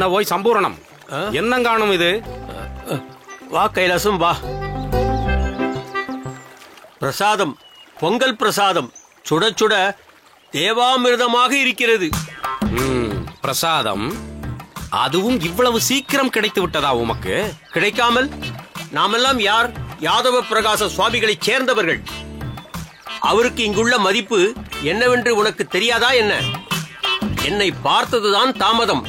என்ன போய் சம்பூரணம், என்னங்காணும் இது? வா கைலாசம் வா. பிரசாதம், பொங்கல் பிரசாதம் சுட சுட தேவாமிர்தமாக இருக்கிறது. பிரசாதம், அதுவும் இவ்வளவு சீக்கிரம் கிடைத்து விட்டதா உமக்கு? கிடைக்காமல் நாமெல்லாம் யார்? யாதவ பிரகாச சுவாமிகளை சேர்ந்தவர்கள். அவருக்கு இங்குள்ள மதிப்பு என்னவென்று உனக்கு தெரியாதா என்ன? என்னை பார்த்ததுதான் தாமதம்.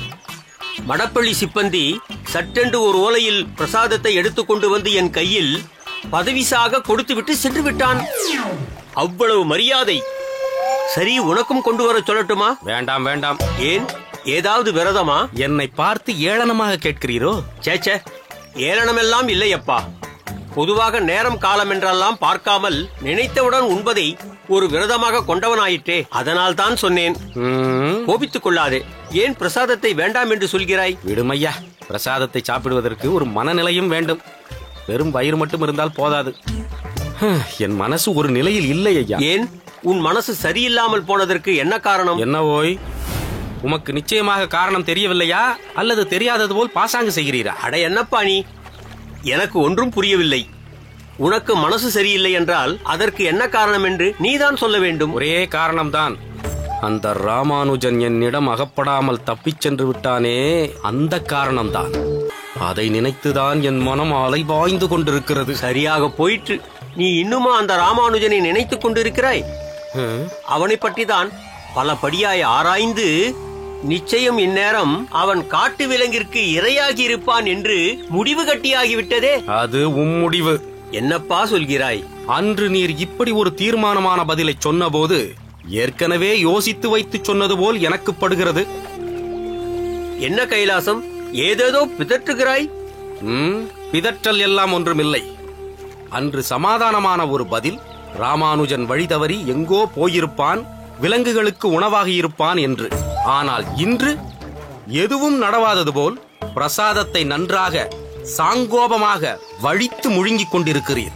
மடப்பள்ளி சிப்பந்தி சட்டென்று ஒரு ஓலையில் பிரசாதத்தை எடுத்துக்கொண்டு வந்து என் கையில் பதவிசாக கொடுத்துவிட்டு சென்று விட்டான். அவ்வளவு மரியாதை. சரி, உனக்கும் கொண்டு வர சொல்லட்டுமா? வேண்டாம் வேண்டாம். ஏன், ஏதாவது விரதமா? என்னை பார்த்து ஏளனமாக கேட்கிறீரோ? சேச்சே, ஏளனமெல்லாம் இல்லையப்பா. பொதுவாக நேரம் காலம் என்றெல்லாம் பார்க்காமல் நினைத்தவுடன் உண்பதை ஒரு விரதமாக கொண்டவனாயிற்றே, அதனால் தான் சொன்னேன். கோபித்துக் கொள்ளாதே. ஏன் பிரசாதத்தை வேண்டாம் என்று சொல்கிறாய்? விடுமையா, பிரசாதத்தை சாப்பிடுவதற்கு ஒரு மனநிலையும் வேண்டும். வெறும் வயிறு மட்டும் இருந்தால் போதாது. என் மனசு ஒரு நிலையில் இல்லை ஐயா. ஏன், உன் மனசு சரியில்லாமல் போனதற்கு என்ன காரணம்? என்ன ஓய், உமக்கு நிச்சயமாக காரணம் தெரியவில்லையா, அல்லது தெரியாதது போல் பாசாங்கு செய்கிறீரா? அட என்னப்பா நீ, எனக்கு ஒன்றும் புரியவில்லை. உனக்கு மனசு சரியில்லை என்றால் அதற்கு என்ன காரணம் என்று நீதான் சொல்ல வேண்டும். ஒரே காரணம்தான். அந்த ராமானுஜன் என்னிடம் அகப்படாமல் தப்பிச் சென்று விட்டானே, அந்த காரணம்தான். அதை நினைத்துதான் என் மனம் அலைபாய்ந்து கொண்டிருக்கிறது. சரியாக போயிற்று. நீ இன்னுமா அந்த ராமானுஜனை நினைத்துக் கொண்டிருக்கிறாய்? அவனை பற்றி தான் பல படியாய் ஆராய்ந்து நிச்சயம் இந்நேரம் அவன் காட்டு விலங்கிற்கு இரையாகி இருப்பான் என்று முடிவு கட்டியாகிவிட்டதே. அது உம் முடிவு. என்னப்பா சொல்கிறாய்? அன்று நீர் இப்படி ஒரு தீர்மானமான பதிலை சொன்னபோது ஏற்கனவே யோசித்து வைத்து சொன்னது போல் எனக்கு படுகிறது. என்ன கைலாசம், ஏதேதோ பிதற்றுகிறாய்? பிதற்றல் எல்லாம் ஒன்றுமில்லை. அன்று சமாதானமான ஒரு பதில், ராமானுஜன் வழி தவறி எங்கோ போயிருப்பான், விலங்குகளுக்கு உணவாக இருப்பான் என்று. ஆனால் இன்று எதுவும் நடவாதது போல் பிரசாதத்தை நன்றாக சாங்கோபமாக வழித்து முழுங்கிக் கொண்டிருக்கிறீர்.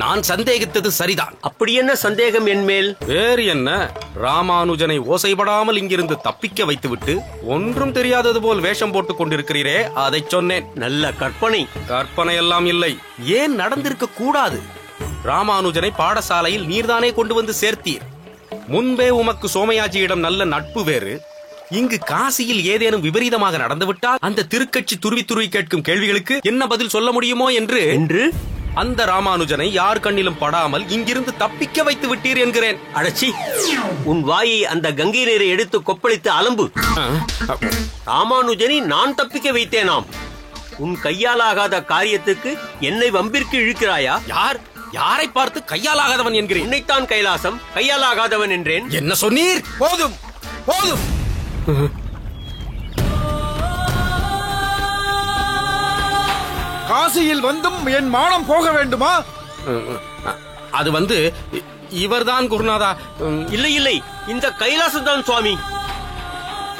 நான் சந்தேகித்தது சரிதான். அப்படி என்ன சந்தேகம் என் மேல்? வேறு என்ன, ராமானுஜனை ஓசைப்படாமல் இங்கிருந்து தப்பிக்க வைத்துவிட்டு ஒன்றும் தெரியாதது போல் வேஷம் போட்டுக் கொண்டிருக்கிறீரே, அதை சொன்னேன். நல்ல கற்பனை. கற்பனை எல்லாம் இல்லை. ஏன் நடந்திருக்க கூடாது? ராமானுஜனை பாடசாலையில் நீர்தானே கொண்டு வந்து சேர்த்தீர். முன்பே உமக்கு சோமயாஜியிடம் நல்ல நட்பு வேறு. இங்கு காசியில் ஏதேனும் விபரீதமாக நடந்துவிட்டால் அந்த திருக்கட்சி துருவி துருவி கேட்கும் கேள்விகளுக்கு என்ன பதில் சொல்ல முடியுமோ என்று அந்த ராமானுஜனை யார் கண்ணிலும் படாமல் இங்கிருந்து தப்பிக்க வைத்து விட்டீர் என்கிறேன். அடச்சி, உன் வாயை அந்த கங்கை நீரை எடுத்து கொப்பளித்து அலம்பு. ராமானுஜனை நான் தப்பிக்க வைத்தேனாம். உன் கையாலாகாத காரியத்துக்கு என்னை வம்பிற்கு இழுக்கிறாயா? யாரை பார்த்து கையாலாகாதவன் என்கிறேன்? உன்னைத்தான் கைலாசம் கையாலாகாதவன் என்றேன். என்ன சொன்னீர்? போதும் போதும். காசியில் வந்தும் என் மானம் போக வேண்டுமா? அது வந்து இவர்தான் குருநாதா. இல்லை இல்லை, இந்த கைலாசம் தான் சுவாமி.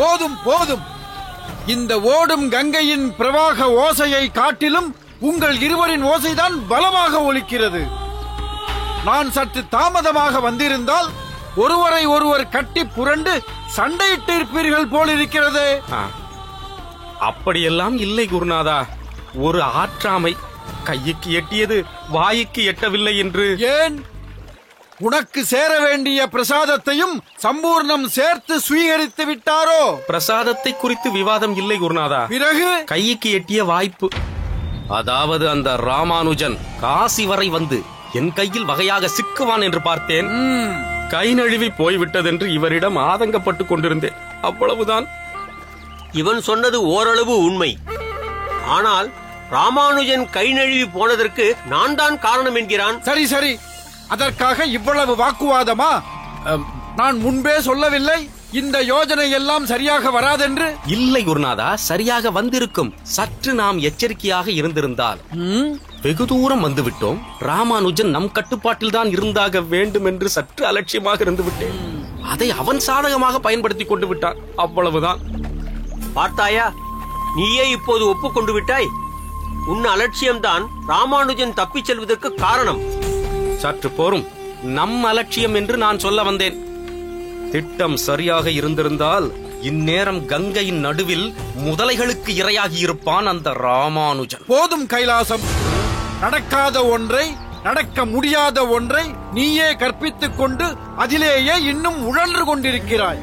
போதும் போதும். இந்த ஓடும் கங்கையின் பிரவாக ஓசையை காட்டிலும் உங்கள் இருவரின் ஓசைதான் பலமாக ஒலிக்கிறது. நான் சற்று தாமதமாக வந்திருந்தால் ஒருவரை ஒருவர் கட்டி புரண்டு சண்டையிட்டு இருப்பீர்கள் போல் இருக்கிறது. அப்படியெல்லாம் இல்லை குருநாதா. ஒரு ஆற்றாமை, கைக்கு எட்டியது வாய்க்கு எட்டவில்லை என்று. ஏன், உனக்கு சேர வேண்டிய பிரசாதத்தையும் சம்பூர்ணம் சேர்த்து சுவீகரித்து விட்டாரோ? பிரசாதத்தை குறித்து விவாதம் இல்லை குருநாதா. பிறகு கைக்கு எட்டிய வாய்ப்பு, அதாவது அந்த ராமானுஜன் காசி வரை வந்து என் கையில் வகையாக சிக்குவான் என்று பார்த்தேன். கை நழுவி போய்விட்டதென்று இவரிடம் ஆதங்கப்பட்டுக் கொண்டிருந்தேன். அவ்வளவுதான். இவன் சொன்னது ஓரளவு உண்மை. ஆனால் ராமானுஜன் கை நழுவி போனதற்கு நான் தான் காரணம் என்கிறான். சரி சரி, அதற்காக இவ்வளவு வாக்குவாதமா? நான் முன்பே சொல்லவில்லை இந்த யோஜனை எல்லாம் சரியாக வராதென்று? இல்லை குருநாதா, சரியாக வந்திருக்கும். சற்று நாம் எச்சரிக்கையாக இருந்திருந்தால். வெகு தூரம் வந்துவிட்டோம். ராமானுஜன் நம் கட்டுப்பாட்டில் தான் இருந்தாக வேண்டும் என்று சற்று அலட்சியமாக இருந்து விட்டேன். அதை அவன் சாதகமாக பயன்படுத்திக் கொண்டு விட்டான். அவ்வளவுதான். பார்த்தாயா, நீயே இப்போது ஒப்புக்கொண்டு விட்டாய். உன் அலட்சியம்தான் ராமானுஜன் தப்பிச் செல்வதற்கு காரணம். சற்று போரும். நம் அலட்சியம் என்று நான் சொல்ல வந்தேன். திட்டம் சரியாக இருந்திருந்தால் இந்நேரம் கங்கையின் நடுவில் முதலைகளுக்கு இரையாகி இருப்பான் அந்த ராமானுஜன். போதும் கைலாசம். நடக்காத ஒன்றை, நடக்க முடியாத ஒன்றை நீயே கற்பித்துக் கொண்டு அதிலேயே இன்னும் உழன்று கொண்டிருக்கிறாய்.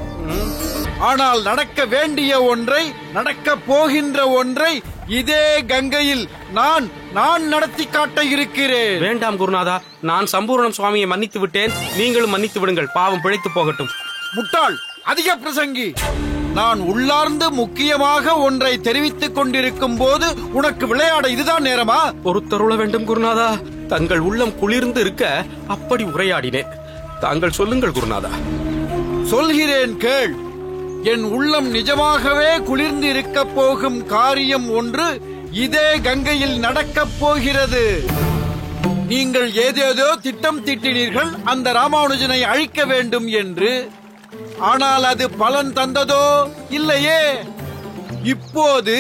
ஆனால் நடக்க வேண்டிய ஒன்றை, நடக்க போகின்ற ஒன்றை இதே கங்கையில் நான் நடத்தி காட்ட இருக்கிறேன். வேண்டாம் குருநாதா, நான் சம்பூர்ணம் சுவாமியை மன்னித்து விட்டேன். நீங்களும் மன்னித்து விடுங்கள். பாவம் பிழைத்து போகட்டும். முட்டாள், அதிக பிரசங்கி. நான் உள்ளார்ந்து முக்கியமாக ஒன்றை தெரிவித்துக் கொண்டிருக்கும் போது உனக்கு விளையாட இதுதான் நேரமா? பொறுத்தருள வேண்டும் குருநாதா. தங்கள் உள்ளம் குளிர்ந்து இருக்க அப்படி உரையாடினேன். தாங்கள் சொல்லுங்கள் குருநாதா. சொல்கிறேன் கேள். என் உள்ளம் நிஜமாகவே குளிர்ந்து இருக்க போகும் காரியம் ஒன்று இதே கங்கையில் நடக்கப் போகிறது. நீங்கள் ஏதேதோ திட்டம் தீட்டினீர்கள் அந்த ராமானுஜனை அழிக்க வேண்டும் என்று. ஆனால் அது பலன் தந்ததோ? இல்லையே. இப்போது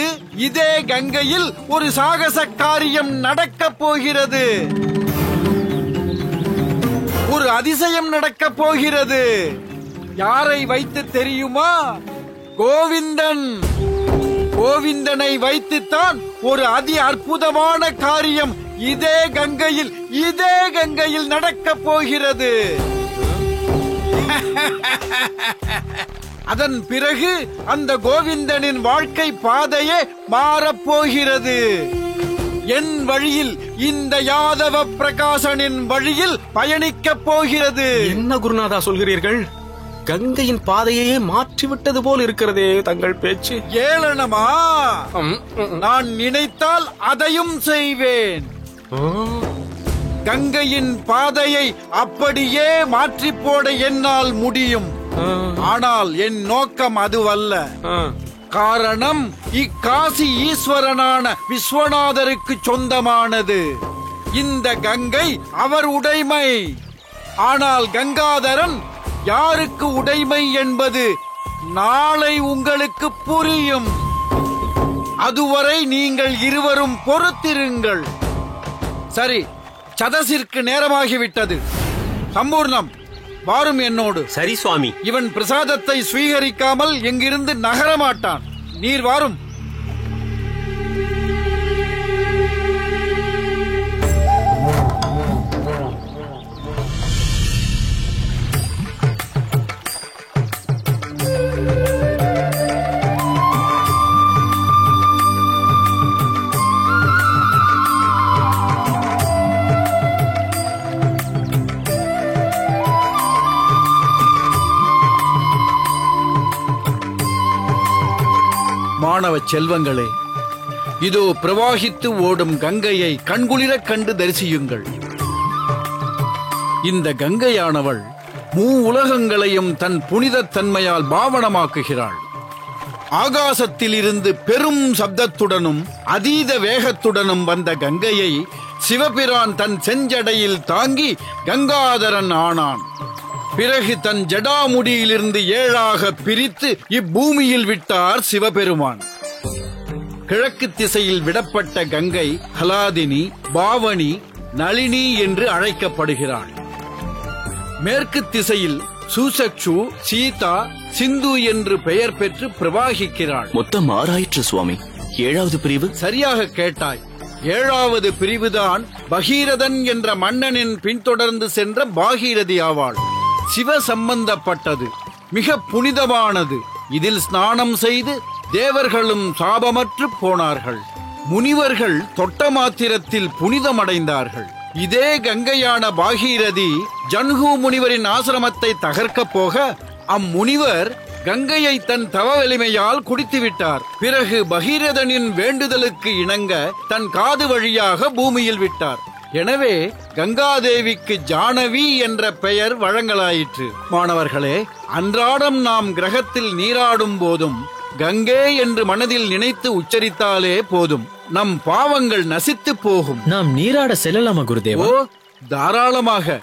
இதே கங்கையில் ஒரு சாகச காரியம் நடக்கப் போகிறது. ஒரு அதிசயம் நடக்கப் போகிறது. யாரை வைத்து தெரியுமா? கோவிந்தன். கோவிந்தனை வைத்துத்தான் ஒரு அதி அற்புதமான காரியம் இதே கங்கையில் நடக்கப் போகிறது. அதன் பிறகு அந்த கோவிந்தனின் வாழ்க்கை பாதையே மாறப்போகிறது. என் வழியில், இந்த யாதவ பிரகாசனின் வழியில் பயணிக்கப் போகிறது. என்ன குருநாதா சொல்கிறீர்கள்? கங்கையின் பாதையே மாற்றிவிட்டது போல் இருக்கிறதே தங்கள் பேச்சு. ஏளனமா? நான் நினைத்தால் அதையும் செய்வேன். கங்கையின் பாதையை அப்படியே மாற்றி போட என்னால் முடியும். ஆனால் என் நோக்கம் அதுவல்ல. காரணம், இக்காசி ஈஸ்வரனான விஸ்வநாதருக்கு சொந்தமானது. இந்த கங்கை அவர் உடைமை. ஆனால் கங்காதரன் யாருக்கு உடைமை என்பது நாளை உங்களுக்கு புரியும். அதுவரை நீங்கள் இருவரும் பொறுத்திருங்கள். சரி, சதசிற்கு நேரமாகிவிட்டது. சம்பூர்ணம், வாரும் என்னோடு. சரி சுவாமி. இவன் பிரசாதத்தை ஸ்வீகரிக்காமல் எங்கிருந்து நகரமாட்டான். நீர் வாரும். மாணவ செல்வங்களே, இதோ பிரவாகித்து ஓடும் கங்கையை கண்குளிரக் கண்டு தரிசியுங்கள். இந்த கங்கையானவள் உலகங்களையும் தன் புனித தன்மையால் பாவனமாக்குகிறாள். ஆகாசத்தில் இருந்து பெரும் சப்தத்துடனும் அதீத வேகத்துடனும் வந்த கங்கையை சிவபிரான் தன் செஞ்சடையில் தாங்கி கங்காதரன் ஆனான். பிறகு தன் ஜடாமுடியிலிருந்து 7ஆக பிரித்து இப்பூமியில் விட்டார் சிவபெருமான். கிழக்கு திசையில் விடப்பட்ட கங்கை ஹலாதினி, பாவனி, நளினி என்று அழைக்கப்படுகிறாள். மேற்கு திசையில் சூசக்ஷு, சீதா, சிந்து என்று பெயர் பெற்று பிரவாகிக்கிறாள். மொத்தம் 6 ஆயிற்று சுவாமி. 7வது பிரிவு? சரியாக கேட்டாய். 7வது பிரிவுதான் பகீரதன் என்ற மன்னனின் பின்தொடர்ந்து சென்ற பாகீரதி ஆவாள். சிவ சம்பந்தப்பட்டது, மிக புனிதமானது. இதில் ஸ்நானம் செய்து தேவர்களும் சாபமற்று போனார்கள். முனிவர்கள் தொட்ட மாத்திரத்தில் புனிதமடைந்தார்கள். இதே கங்கையான பாகீரதி ஜன்ஹு முனிவரின் ஆசிரமத்தை தகர்க்கப் போக அம்முனிவர் கங்கையை தன் தவ வலிமையால் குடித்துவிட்டார். பிறகு பகீரதனின் வேண்டுதலுக்கு இணங்க தன் காது வழியாக பூமியில் விட்டார். எனவே கங்காதேவிக்கு ஜானவி என்ற பெயர் வழங்கலாயிற்று. மாணவர்களே, அன்றாடம் நாம் கிரகத்தில் நீராடும் போதும் கங்கை என்று மனதில் நினைத்து உச்சரித்தாலே போதும், நம் பாவங்கள் நசித்து போகும். நாம் நீராட செல்லலாமா குருதேவா? ஓ, தாராளமாக.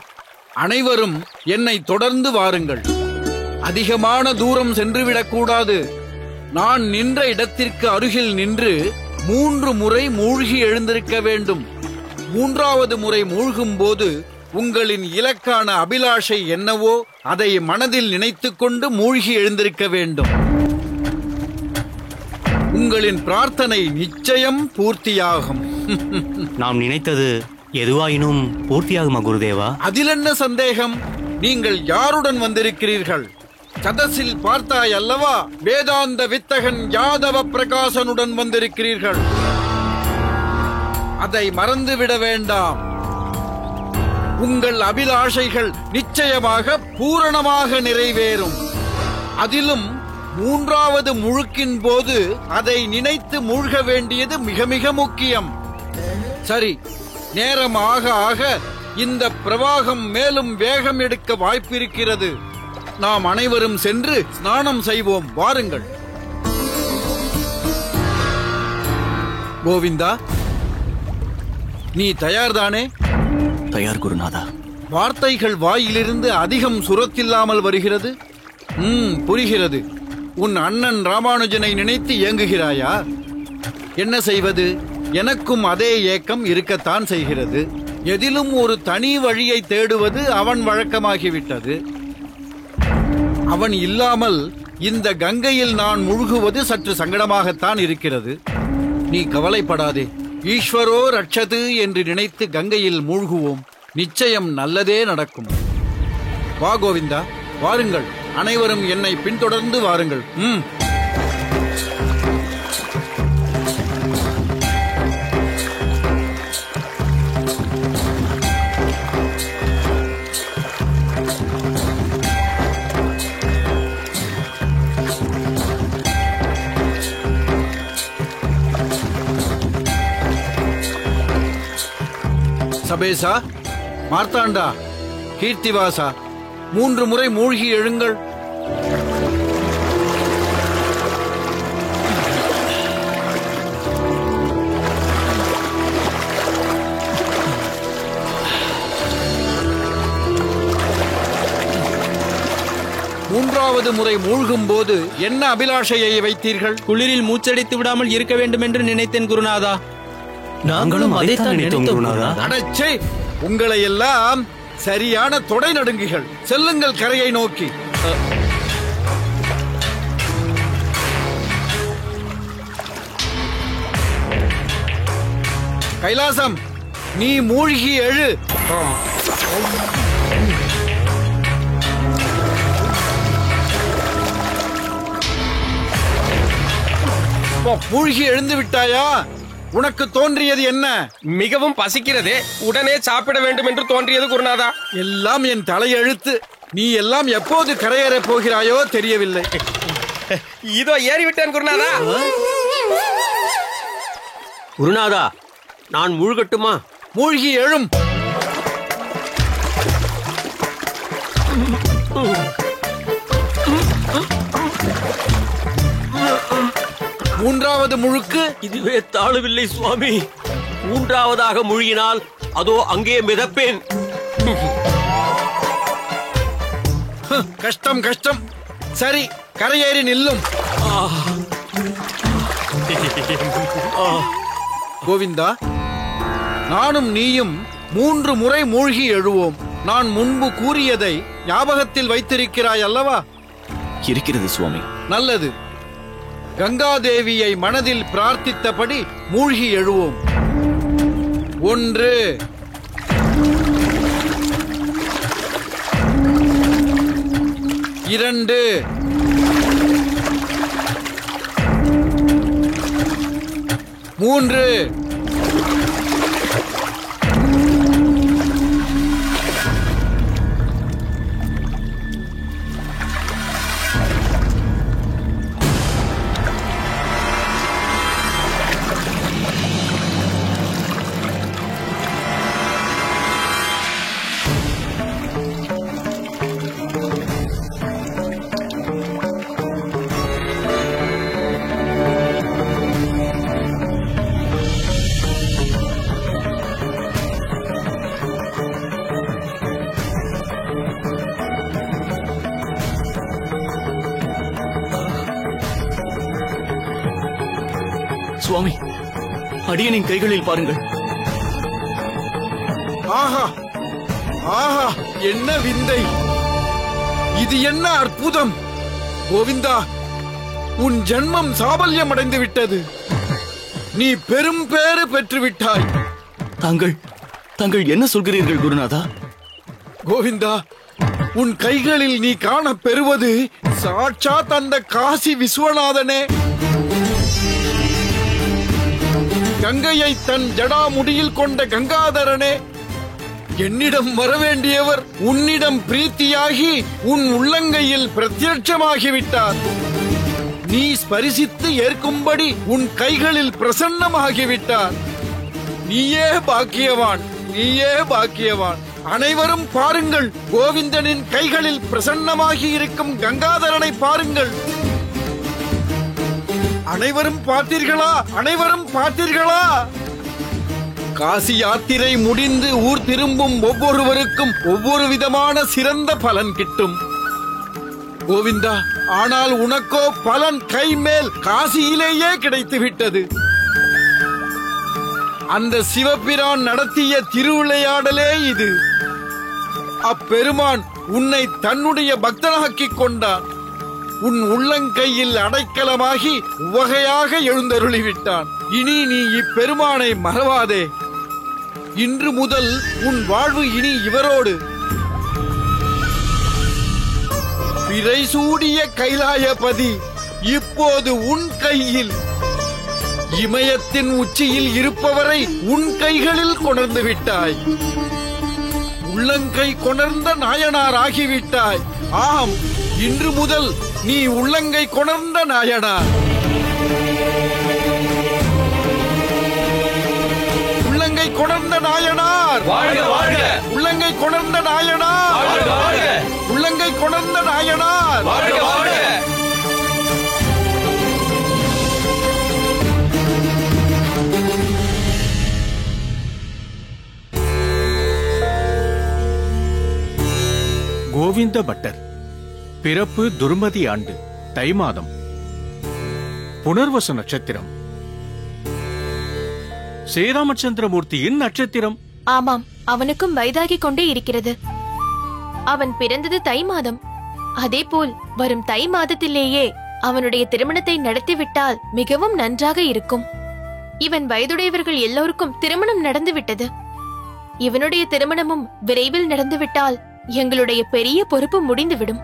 அனைவரும் என்னை தொடர்ந்து வாருங்கள். அதிகமான தூரம் சென்றுவிடக் கூடாது. நான் நின்ற இடத்திற்கு அருகில் நின்று 3 முறை மூழ்கி எழுந்திருக்க வேண்டும். 3வது முறை மூழ்கும் போது உங்களின் இலக்கான அபிலாஷை என்னவோ அதை மனதில் நினைத்துக் கொண்டு மூழ்கி எழுந்திருக்க வேண்டும். உங்களின் பிரார்த்தனை நிச்சயம் பூர்த்தியாகும். நாம் நினைத்தது எதுவாயினும் பூர்த்தியாகுமா குருதேவா? அதில் என்ன சந்தேகம்? நீங்கள் யாருடன் வந்திருக்கிறீர்கள்? சதசில் பார்த்தாய் அல்லவா, வேதாந்த வித்தகன் யாதவ பிரகாசனுடன் வந்திருக்கிறீர்கள். அதை மறந்துவிட வேண்டாம். உங்கள் அபிலாஷைகள் நிச்சயமாக பூரணமாக நிறைவேறும். அதிலும் 3வது முழுக்கின் போது அதை நினைத்து மூழ்க வேண்டியது மிக மிக முக்கியம். சரி, நேரம் ஆக ஆக இந்த பிரவாகம் மேலும் வேகம் எடுக்க வாய்ப்பிருக்கிறது. நாம் அனைவரும் சென்று ஸ்நானம் செய்வோம். வாருங்கள். கோவிந்தா, நீ தயார்தானே? தயார் குருநாதா. வார்த்தைகள் வாயிலிருந்து அதிகம் சுரத்தில்லாமல் வருகிறது. புரிகிறது. உன் அண்ணன் ராமானுஜனை நினைத்து ஏங்குகிறாயா? என்ன செய்வது? எனக்கும் அதே ஏக்கம் இருக்கத்தான் செய்கிறது. எதிலும் ஒரு தனி வழியை தேடுவது அவன் வழக்கமாகிவிட்டது. அவன் இல்லாமல் இந்த கங்கையில் நான் முழுகுவது சற்று சங்கடமாகத்தான் இருக்கிறது. நீ கவலைப்படாதே. ஈஸ்வரோ ரட்சது என்று நினைத்து கங்கையில் மூழ்குவோம். நிச்சயம் நல்லதே நடக்கும். வா கோவிந்தா, வாருங்கள். அனைவரும் என்னை பின்தொடர்ந்து வாருங்கள். சபேசா, மார்த்தாண்டா, கீர்த்திவாசா, 3 முறை மூழ்கி எழுங்கள். மூன்றாவது முறை மூழ்கும் போது என்ன அபிலாஷையை வைத்தீர்கள்? குளிரில் மூச்சடித்து விடாமல் இருக்க வேண்டும் என்று நினைத்தேன் குருநாதா. நாங்களும் அதைத்தான் நினைத்தோம் குருநாதா. அடச்சே, உங்களை எல்லாம் சரியான தொடை நடுங்குகள். செல்லுங்கள் கரையை நோக்கி. கைலாசம், நீ மூழ்கி எழு. மூழ்கி எழுந்து விட்டாயா? உனக்கு தோன்றியது என்ன? மிகவும் பசிக்கிறது, உடனே சாப்பிட வேண்டும் என்று தோன்றியது குருநாதா. எல்லாம் என் தலையெழுத்து. நீ எல்லாம் எப்போது கரையேறப் போகிறாயோ தெரியவில்லை. இதோ ஏறிவிட்டேன் குருநாதா. குருநாதா, நான் மூழ்கட்டுமா? மூழ்கி எழும். மூன்றாவது முழுக்கு. இதுவே தாழவில்லை சுவாமி. 3வதாக மூழ்கினால் அதோ அங்கே மிதப்பேன். கஷ்டம் கஷ்டம். சரி, கரையேறி நில்லும். கோவிந்தா, நானும் நீயும் 3 முறை மூழ்கி எழுவோம். நான் முன்பு கூறியதை ஞாபகத்தில் வைத்திருக்கிறாய் அல்லவா? இருக்கிறது சுவாமி. நல்லது. கங்காதேவியை மனதில் பிரார்த்தித்தபடி மூழ்கி எழுவோம். 1, 2, 3. சுவாமி, அடியனின் கைகளில் பாருங்கள். ஆஹா ஆஹா, என்ன விந்தை! இது என்ன அற்புதம்! கோவிந்தா, உன் ஜென்மம் சாபல்யம் அடைந்து விட்டது. நீ பெரும் பேறு பெற்று விட்டாய். தாங்கள் என்ன சொல்கிறீர்கள் குருநாதா? கோவிந்தா, உன் கைகளில் நீ காண பெறுவது சாட்சாத் அந்த காசி விஸ்வநாதனே. கங்கையை தன் ஜடாமுடியில் கொண்ட கங்காதரனே. என்னிடம் வரவேண்டியவர் உன்னிடம் பிரீத்தியாகி உன் உள்ளங்கையில் பிரத்யட்சமாகிவிட்டார். நீ ஸ்பரிசித்து ஏற்கும்படி உன் கைகளில் பிரசன்னமாகிவிட்டார். நீயே பாக்கியவான், நீயே பாக்கியவான். அனைவரும் பாருங்கள், கோவிந்தனின் கைகளில் பிரசன்னமாகி இருக்கும் கங்காதரனை பாருங்கள். அனைவரும் பார்த்தீர்களா? அனைவரும் பார்த்தீர்களா? காசி யாத்திரை முடிந்து ஊர் திரும்பும் ஒவ்வொருவருக்கும் ஒவ்வொரு விதமான சிறந்த பலன் கிட்டும் கோவிந்தா. ஆனால் உனக்கோ பலன் கைமேல் காசியிலேயே கிடைத்து விட்டது. அந்த சிவபிரான் நடத்திய திருவிளையாடலே இது. அப்பெருமான் உன்னை தன்னுடைய பக்தனாக்கிக் கொண்டான். உன் உள்ளங்கையில் அடைக்கலமாகி உவகையாக எழுந்தருளிவிட்டான். இனி நீ இப்பெருமானை மறவாதே. இன்று முதல் உன் வாழ்வு இனி இவரோடு. பிறை சூடிய கைலாயபதி இப்போது உன் கையில். இமயத்தின் உச்சியில் இருப்பவரை உன் கைகளில் கொணர்ந்து விட்டாய். உள்ளங்கை கொணர்ந்த நாயனார் ஆகிவிட்டாய். ஆம், இன்று முதல் நீ உள்ளங்கை கொணர்ந்த நாயனார். உள்ளங்கை கொணர்ந்த நாயனார். வாழ்க வாழ்க! உள்ளங்கை கொணர்ந்த நாயனார். வாழ்க வாழ்க! உள்ளங்கை கொணர்ந்த நாயனார். வாழ்க வாழ்க! கோவிந்த பட்டர். பிறப்பு துர்மதி ஆண்டு தை மாதம், புனர்வசு நட்சத்திரம், ஸ்ரீராமச்சந்திரமூர்த்தியின் நட்சத்திரம். ஆமாம், அவனுக்கும் வயதாகிக் கொண்டே இருக்கிறது. அவன் பிறந்தது தை மாதம். அதேபோல் வரும் தை மாதத்திலேயே அவனுடைய திருமணத்தை நடத்திவிட்டால் மிகவும் நன்றாக இருக்கும். இவன் வயதுடையவர்கள் எல்லோருக்கும் திருமணம் நடந்துவிட்டது. இவனுடைய திருமணமும் விரைவில் நடந்துவிட்டால் எங்களுடைய பெரிய பொறுப்பு முடிந்துவிடும்.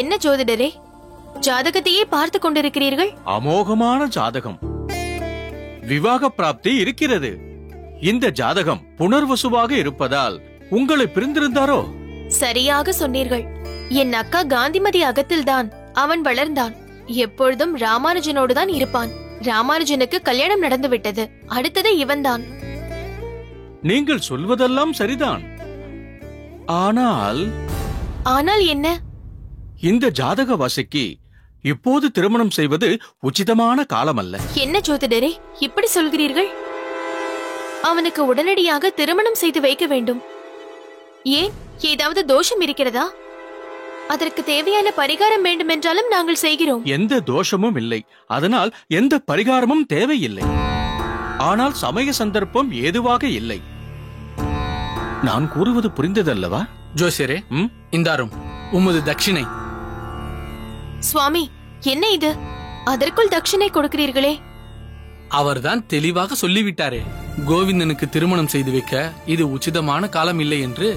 என்ன ஜோதிடரே, ஜாதகத்தையே பார்த்து கொண்டிருக்கிறீர்கள்? அமோகமான ஜாதகம். விவாக பிராப்தி இருக்கிறது. இந்த ஜாதகம் புனர்வசுவாக இருப்பதால் உங்களை பிரிந்திருந்தாரோ? சரியாக சொன்னீர்கள். என் அக்கா காந்திமதி அகத்தில்தான் அவன் வளர்ந்தான். எப்பொழுதும் ராமானுஜனோடுதான் இருப்பான். ராமானுஜனுக்கு கல்யாணம் நடந்துவிட்டது. அடுத்தது இவன்தான். நீங்கள் சொல்வதெல்லாம் சரிதான். ஆனால் ஆனால் என்ன? இந்த ஜாதக வாசிக்கு இப்போது திருமணம் செய்வது உச்சிதமான காலம் அல்ல. என்ன ஜோதிடரே இப்படி சொல்கிறீர்கள்? அவனுக்கு உடனடியாக திருமணம் செய்து வைக்க வேண்டும். ஏன், ஏதாவது தோஷம் இருக்கிறதா? அதற்கு தேவையான பரிகாரம் வேண்டுமென்றாலும் நாங்கள் செய்கிறோம். எந்த தோஷமும் இல்லை. அதனால் எந்த பரிகாரமும் தேவையில்லை. ஆனால் சமய சந்தர்ப்பம் ஏதுவாக இல்லை. நான் கூறுவது புரிந்ததல்லவா? ஜோசியரே, இந்தாரும் உமது தட்சிணை. சுவாமி, என்ன இது? அதற்குள் தட்சிணை கொடுக்கிறீர்களே? அவர்தான் தெளிவாக சொல்லிவிட்டாரே, கோவிந்தனுக்கு திருமணம் செய்து வைக்க இது உச்சிதமான காலம் இல்லை என்று.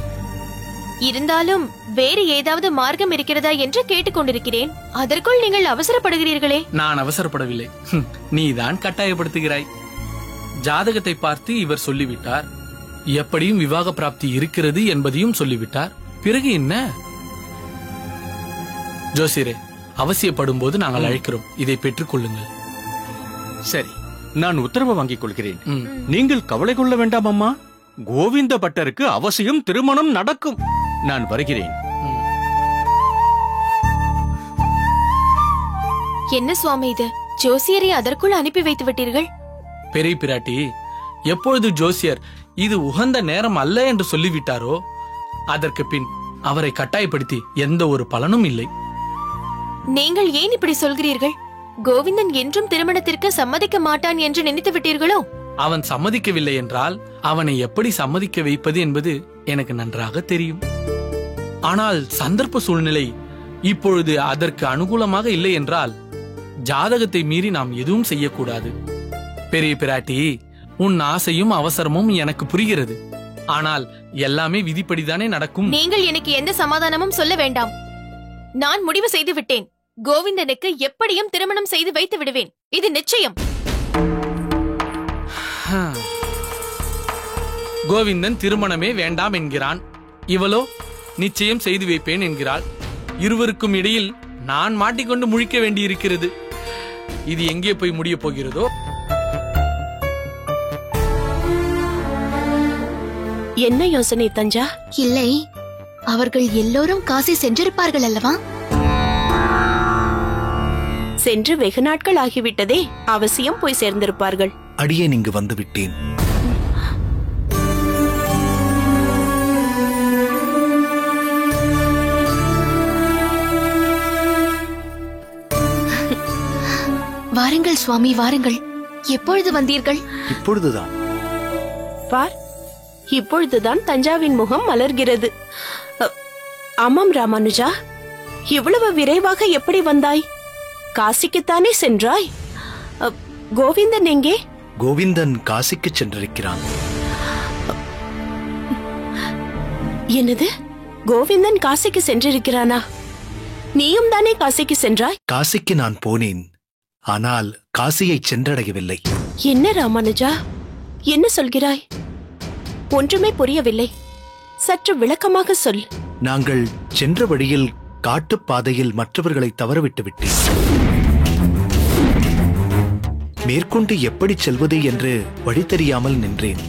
இருந்தாலும் வேறு ஏதாவது மார்க்கம் இருக்கிறதா என்று கேட்டுக்கொண்டிருக்கிறேன். அதற்குள் நீங்கள் அவசரப்படுகிறீர்களே. நான் அவசரப்படவில்லை, நீதான் கட்டாயப்படுத்துகிறாய். ஜாதகத்தை பார்த்து இவர் சொல்லிவிட்டார். எப்படியும் விவாக பிராப்தி இருக்கிறது என்பதையும் சொல்லிவிட்டார். பிறகு என்ன? ஜோசியரே, அவசியப்படும் போது நாங்கள் அழைக்கிறோம். இதை பெற்றுக் கொள்ளுங்கள். சரி, நான் உத்தரவு வாங்கிக் கொள்கிறேன். நீங்கள் கவலை கொள்ள வேண்டாம் அம்மா. கோவிந்த பட்டருக்கு அவசியம் திருமணம் நடக்கும். நான் வருகிறேன். என்ன சுவாமி இது? ஜோசியரை அதற்குள் அனுப்பி வைத்து விட்டீர்கள். பெரிய பிராட்டி, எப்பொழுது ஜோசியர் இது உகந்த நேரம் அல்ல என்று சொல்லிவிட்டாரோ அதற்கு பின் அவரை கட்டாயப்படுத்தி எந்த ஒரு பலனும் இல்லை. நீங்கள் ஏன் இப்படி சொல்கிறீர்கள்? கோவிந்தன் என்றும் திருமணத்திற்கு சம்மதிக்க மாட்டான் என்று நினைத்து விட்டீர்களோ? அவன் சம்மதிக்கவில்லை என்றால் அவனை எப்படி சம்மதிக்க வைப்பது என்பது எனக்கு நன்றாக தெரியும். ஆனால் சந்தர்ப்ப சூழ்நிலை இப்பொழுது அதற்கு அனுகூலமாக இல்லை என்றால் ஜாதகத்தை மீறி நாம் எதுவும் செய்யக்கூடாது. பெரிய பிராட்டி, உன் ஆசையும் அவசரமும் எனக்கு புரிகிறது. ஆனால் எல்லாமே விதிப்படிதானே நடக்கும். நீங்கள் எனக்கு எந்த சமாதானமும் சொல்ல வேண்டாம். நான் முடிவு செய்து விட்டேன். கோவிந்தனுக்கு எப்படியும் திருமணம் செய்து வைத்து விடுவேன். இது நிச்சயம். கோவிந்தன் திருமணமே வேண்டாம் என்கிறான். இவளோ நிச்சயம் செய்து வைப்பேன் என்கிறாள். இருவருக்கும் இடையில் நான் மாட்டிக்கொண்டு முழிக்க வேண்டியிருக்கிறது. இது எங்கே போய் முடிய போகிறதோ? என்ன யோசனை தஞ்சா? இல்லை, அவர்கள் எல்லோரும் காசி சென்றிருப்பார்கள் அல்லவா? சென்று வெகு நாட்கள் ஆகிவிட்டதே, அவசியம் போய் சேர்ந்திருப்பார்கள். அடியேன் இங்கு வந்து விட்டேன். வாருங்கள் சுவாமி, வாருங்கள். எப்பொழுது வந்தீர்கள்? இப்பொழுதுதான். பார், இப்பொழுதுதான் தஞ்சாவின் முகம் மலர்கிறது. ஆமாம் ராமானுஜா, இவ்வளவு விரைவாக எப்படி வந்தாய்? காசிக்குத்தானே சென்றாய்? கோவிந்தன் எங்கே? கோவிந்தன் காசிக்கு சென்றிருக்கிறான். என்னது, கோவிந்தன் காசிக்கு சென்றிருக்கிறானா? நீயும் தானே காசிக்கு சென்றாய்? காசிக்கு நான் போனேன், ஆனால் காசியை சென்றடையவில்லை. என்ன ராமானுஜா, என்ன சொல்கிறாய்? ஒன்றுமே புரியவில்லை. சற்று விளக்கமாக சொல். நாங்கள் சென்ற வழியில் காட்டுப்பாதையில் மற்றவர்களை தவறவிட்டு விட்டேன். மேற்கொண்டு எப்படி செல்வது என்று வழி தெரியாமல் நின்றேன்.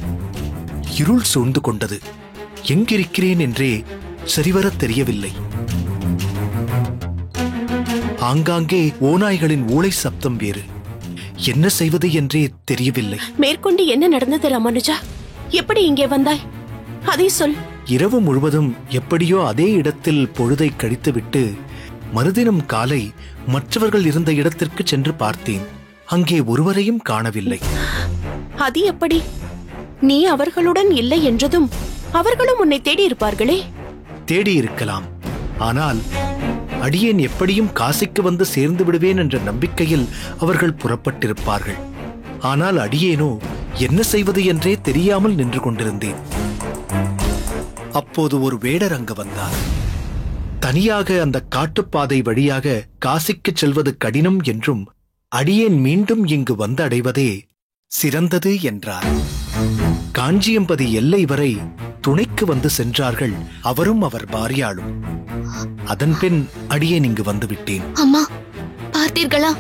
இருள் சூழ்ந்து கொண்டது. எங்கிருக்கிறேன் என்றே சரிவர தெரியவில்லை. ஆங்காங்கே ஓநாய்களின் ஊளை சப்தம் வேறு. என்ன செய்வது என்றே தெரியவில்லை. மேற்கொண்டு என்ன நடந்தது ராமானுஜா? எப்படி இங்கே வந்தாய்? அதை சொல். இரவு முழுவதும் எப்படியோ அதே இடத்தில் பொழுதை கழித்துவிட்டு மறுதினம் காலை மற்றவர்கள் இருந்த இடத்திற்கு சென்று பார்த்தேன். அங்கே ஒருவரையும் காணவில்லை. அது எப்படி? நீ அவர்களுடன் இல்லை என்றதும் அவர்களும் உன்னை தேடி இருப்பார்களே. தேடி இருக்கலாம், ஆனால் அடியேன் எப்படியும் காசிக்கு வந்து சேர்ந்து விடுவேன் என்ற நம்பிக்கையில் அவர்கள் புறப்பட்டிருப்பார்கள். ஆனால் அடியேனோ என்ன செய்வது என்றே தெரியாமல் நின்று கொண்டிருந்தேன். அப்போது ஒரு வேடர் அங்கு வந்தார். தனியாக அந்த காட்டுப்பாதை வழியாக காசிக்கு செல்வது கடினம் என்றும் அடியேன் மீண்டும் இங்கு வந்து அடைவதே சிறந்தது என்றார். காஞ்சியம்பதி எல்லை வரை துணைக்கு வந்து சென்றார்கள் அவரும் அவர் பாரியாளும். அதன்பின் அடியேன் இங்கு வந்துவிட்டேன். அம்மா, பார்த்தீர்களா?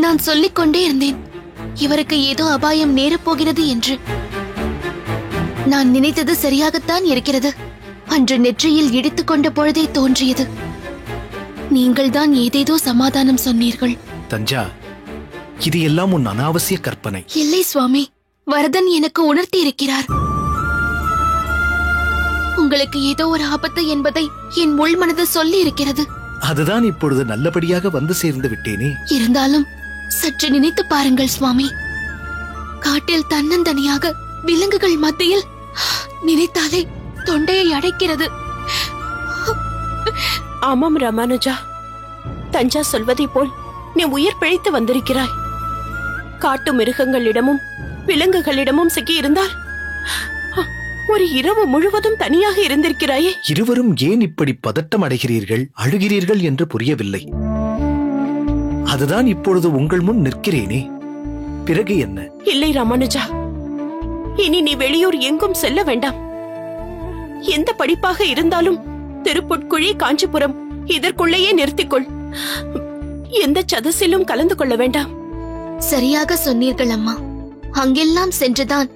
நான் சொல்லிக் கொண்டே இருந்தேன், இவருக்கு ஏதோ அபாயம் நேரப்போகிறது என்று. நான் நினைத்தது சரியாகத்தான் இருக்கிறது. அன்று நெற்றியில் இடித்துக் கொண்ட பொழுதே தோன்றியது. நீங்கள்தான் ஏதேதோ சமாதானம் சொன்னீர்கள். தஞ்சா, இது எல்லாம் உன் அனாவசிய கற்பனை. இல்லை சுவாமி, வரதன் எனக்கு உணர்த்தி இருக்கிறார். உங்களுக்கு ஏதோ ஒரு ஆபத்து என்பதை என் உள்மனது சொல்லி இருக்கிறது. அதுதான் இப்பொழுது நல்லபடியாக வந்து சேர்ந்து விட்டேனே. இருந்தாலும் சற்று நினைத்து பாருங்கள் சுவாமி. காட்டில் தன்னந்தனியாக விலங்குகள் மத்தியில் நினைத்தாலே தொண்டையை அடைக்கிறது. ஆமாம் ராமானுஜா, தஞ்சா சொல்வதை போல் நீ உயிர் பிழைத்து வந்திருக்கிறாய். காட்டு மிருகங்களிடமும் விலங்குகளிடமும் சிக்கியிருந்தால் ஒரு இரவு முழுவதும் தனியாக இருந்திருக்கிறாயே. இருவரும் ஏன் இப்படி பதட்டம் அடைகிறீர்கள், அழுகிறீர்கள் என்று புரியவில்லை. அதுதான் இப்பொழுது உங்கள் முன் நிற்கிறேனே. பிறகு என்ன? இல்லை ராமானுஜா, இனி நீ வெளியூர் எங்கும் செல்ல வேண்டாம். எந்த படிப்பாக இருந்தாலும் திருப்புட்குழி, காஞ்சிபுரம் இதற்குள்ளேயே நிறுத்திக்கொள். எந்த சதசிலும் கலந்து கொள்ள வேண்டாம். சரியாக சொன்னீர்கள் அம்மா. அங்கெல்லாம் சென்றுதான்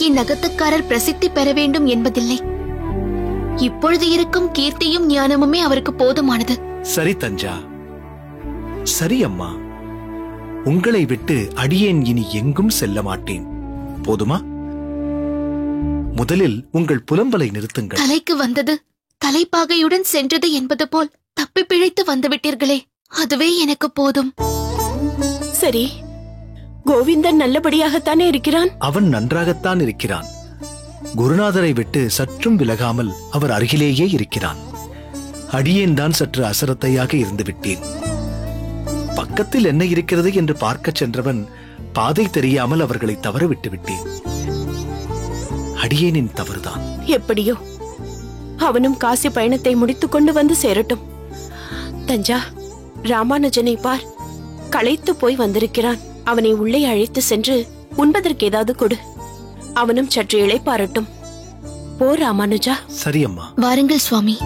இந்நகத்துக்காரர் பிரசித்தி பெற வேண்டும் என்பதில்லை. இப்பொழுது இருக்கும் கீர்த்தியும் ஞானமுமே அவருக்கு போதுமானது. சரி தஞ்சா, சரி அம்மா. உங்களை விட்டு அடியேன் இனி எங்கும் செல்ல மாட்டேன். போதுமா? முதலில் உங்கள் புலம்பலை நிறுத்துங்கள். தலைக்கு வந்தது தலைப்பாகையுடன் சென்றது என்பது போல் தப்பி பிழைத்து வந்துவிட்டீர்களே, அதுவே எனக்கு போதும். சரி, கோவிந்தன் நல்லபடியாகத்தானே இருக்கிறான்? அவன் நன்றாகத்தான் இருக்கிறான். குருநாதரை விட்டு சற்றும் விலகாமல் அவர் அருகிலேயே இருக்கிறான். அடியேன் தான் சற்று அசரத்தையாக இருந்து விட்டேன். பக்கத்தில் என்ன இருக்கிறது என்று பார்க்கச் சென்றவன் பாதை தெரியாமல் அவர்களை தவற விட்டு விட்டேன். அடியேனின் தவறுதான். எப்படியோ அவனும் காசி பயணத்தை முடித்துக் கொண்டு வந்து சேரட்டும். தஞ்சா, ராமானுஜனை பார், களைத்து போய் வந்திருக்கிறான். அவனை உள்ளே அழைத்து சென்று உண்பதற்கு ஏதாவது கொடு. அவனும் சற்று இளைப்பாரட்டும். போ ராமானுஜா. சரி அம்மா. வாருங்கள் சுவாமி.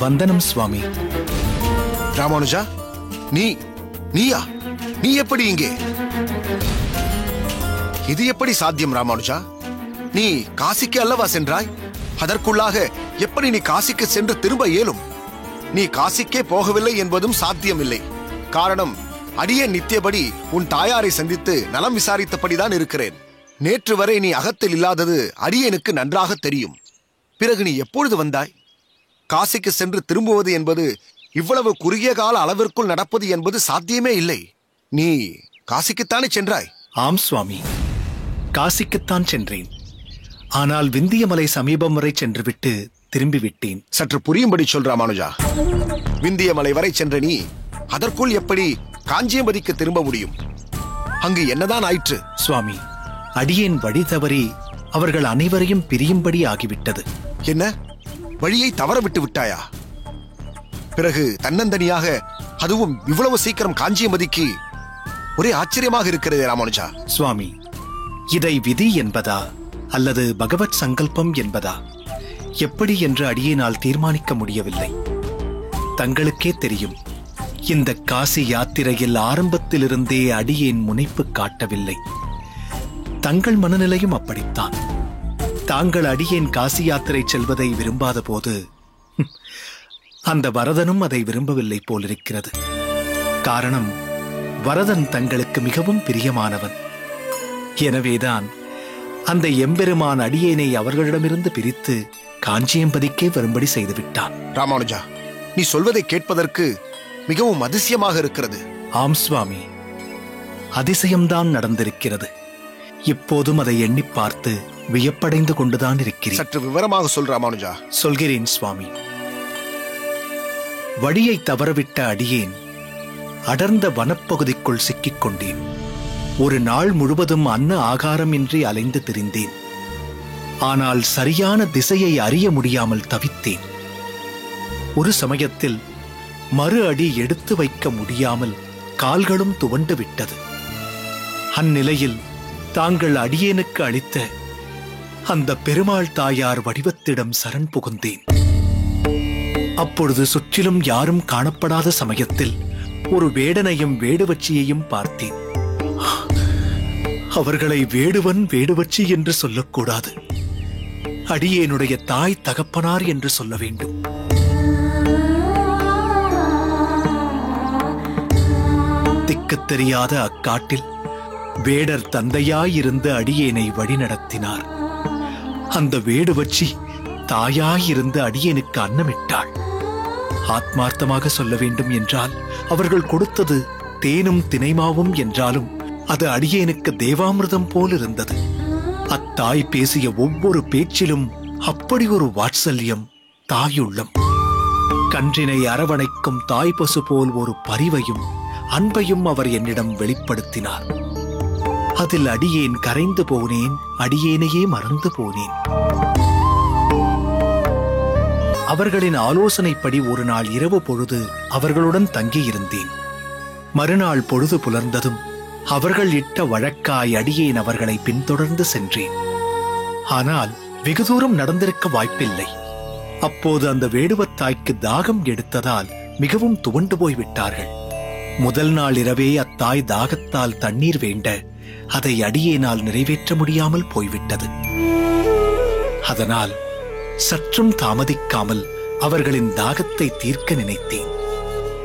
வந்தனம் சுவாமி. ராமானுஜா, நீயா? நீ எப்படி இங்கே? இது எப்படி சாத்தியம் ராமானுஜா? நீ காசிக்கு அல்லவா சென்றாய்? அதற்குள்ளாக எப்படி நீ காசிக்கு சென்று திரும்ப இயலும்? நீ காசிக்கே போகவில்லை என்பதும் சாத்தியமில்லை. காரணம், அடியேன் நித்தியபடி உன் தாயாரை சந்தித்து நலம் விசாரித்தபடிதான் இருக்கிறேன். நேற்று வரை நீ அகத்தில் இல்லாதது அடியேனுக்கு நன்றாக தெரியும். பிறகு நீ எப்பொழுது வந்தாய்? காசிக்கு சென்று திரும்புவது என்பது இவ்வளவு குறுகிய கால அளவிற்குள் நடப்பது என்பது சாத்தியமே இல்லை. நீ காசிக்குத்தானே சென்றாய்? ஆம் சுவாமி, காசிக்குத்தான் சென்றேன். ஆனால் விந்தியமலை சமீபம் வரை சென்றுவிட்டு திரும்பிவிட்டேன். சற்று புரியும்படி சொல் ராமானுஜா. விந்தியமலை வரை சென்ற நீ அதற்குள் எப்படி காஞ்சியம்பதிக்கு திரும்ப முடியும்? அங்கு என்னதான் ஆயிற்று? சுவாமி, அடியேன் வழி தவறி அவர்கள் அனைவரையும் பிரியும்படி ஆகிவிட்டது. என்ன, வழியை தவற விட்டு விட்டாயா? பிறகு தன்னந்தனியாக, அதுவும் இவ்வளவு சீக்கிரம் காஞ்சியம்பதிக்கு? ஒரே ஆச்சரியமாக இருக்கிறது ராமானுஜா. சுவாமி, இதை விதி என்பதா அல்லது பகவத் சங்கல்பம் என்பதா எப்படி என்று அடியேனால் தீர்மானிக்க முடியவில்லை. தங்களுக்கே தெரியும், இந்த காசி யாத்திரையில் ஆரம்பத்திலிருந்தே அடியேன் முனைப்பு காட்டவில்லை. தங்கள் மனநிலையும் அப்படித்தான். தாங்கள் அடியேன் காசி யாத்திரை செல்வதை விரும்பாத போது அந்த வரதனும் அதை விரும்பவில்லை போலிருக்கிறது. காரணம், வரதன் தங்களுக்கு மிகவும் பிரியமானவன். எனவேதான் அந்த எம்பெருமான் அடியேனை அவர்களிடமிருந்து பிரித்து காஞ்சியம்பதிக்கே வரும்படி செய்துவிட்டான். ராமானுஜா, நீ சொல்வதை கேட்பதற்கு மிகவும் அதிசயமாக இருக்கிறது. ஆம் சுவாமி, அதிசயம்தான் நடந்திருக்கிறது. இப்போதும் அதை எண்ணி பார்த்து வியப்படைந்து கொண்டுதான் இருக்கிறேன். சற்று விவரமாக சொல் ராமானுஜா. சொல்கிறேன் சுவாமி. வழியை தவறவிட்ட அடியேன் அடர்ந்த வனப்பகுதிக்குள் சிக்கிக் கொண்டேன். ஒரு நாள் முழுவதும் அன்ன ஆகாரமின்றி அலைந்து திரிந்தேன். ஆனால் சரியான திசையை அறிய முடியாமல் தவித்தேன். ஒரு சமயத்தில் மறு அடி எடுத்து வைக்க முடியாமல் கால்களும் துவண்டு விட்டது. அந்நிலையில் தாங்கள் அடியேனுக்கு அளித்த அந்த பெருமாள் தாயார் வடிவத்திடம் சரண் புகுந்தேன். அப்பொழுது சுற்றிலும் யாரும் காணப்படாத சமயத்தில் ஒரு வேடனையும் வேடுவச்சியையும் பார்த்தேன். அவர்களை வேடுவன் வேடுவச்சி என்று சொல்லக்கூடாது, அடியேனுடைய தாய் தகப்பனார் என்று சொல்ல வேண்டும். திக்குத் தெரியாத அக்காட்டில் வேடர் தந்தையாயிருந்து அடியேனை வழிநடத்தினார். அந்த வேடுவச்சி தாயாயிருந்து அடியேனுக்கு அன்னமிட்டாள். ஆத்மார்த்தமாக சொல்ல வேண்டும் என்றால் அவர்கள் கொடுத்தது தேனும் தினைமாவும் என்றாலும் அது அடியேனுக்கு தேவாமிர்தம் போல் இருந்தது. அத்தாய் பேசிய ஒவ்வொரு பேச்சிலும் அப்படி ஒரு வாத்சல்யம், தாயுள்ளம். கன்றினை அரவணைக்கும் தாய் பசு போல் ஒரு பரிவையும் அன்பையும் அவர் என்னிடம் வெளிப்படுத்தினார். அதில் அடியேன் கரைந்து போனேன், அடியேனையே மறந்து போனேன். அவர்களின் ஆலோசனைப்படி ஒரு நாள் இரவு பொழுது அவர்களுடன் தங்கியிருந்தேன். மறுநாள் பொழுது புலர்ந்ததும் அவர்கள் இட்ட வழக்காய் அடியேன் அவர்களை பின்தொடர்ந்து சென்றேன். ஆனால் வெகு தூரம் நடந்திருக்க வாய்ப்பில்லை. அப்போது அந்த வேடுவத்தாய்க்கு தாகம் எடுத்ததால் மிகவும் துவண்டு போய்விட்டார்கள். முதல் நாள் இரவே அத்தாய் தாகத்தால் தண்ணீர் வேண்ட அதை அடியேனால் நிறைவேற்ற முடியாமல் போய்விட்டது. அதனால் சற்றும் தாமதிக்காமல் அவர்களின் தாகத்தை தீர்க்க நினைத்தேன்.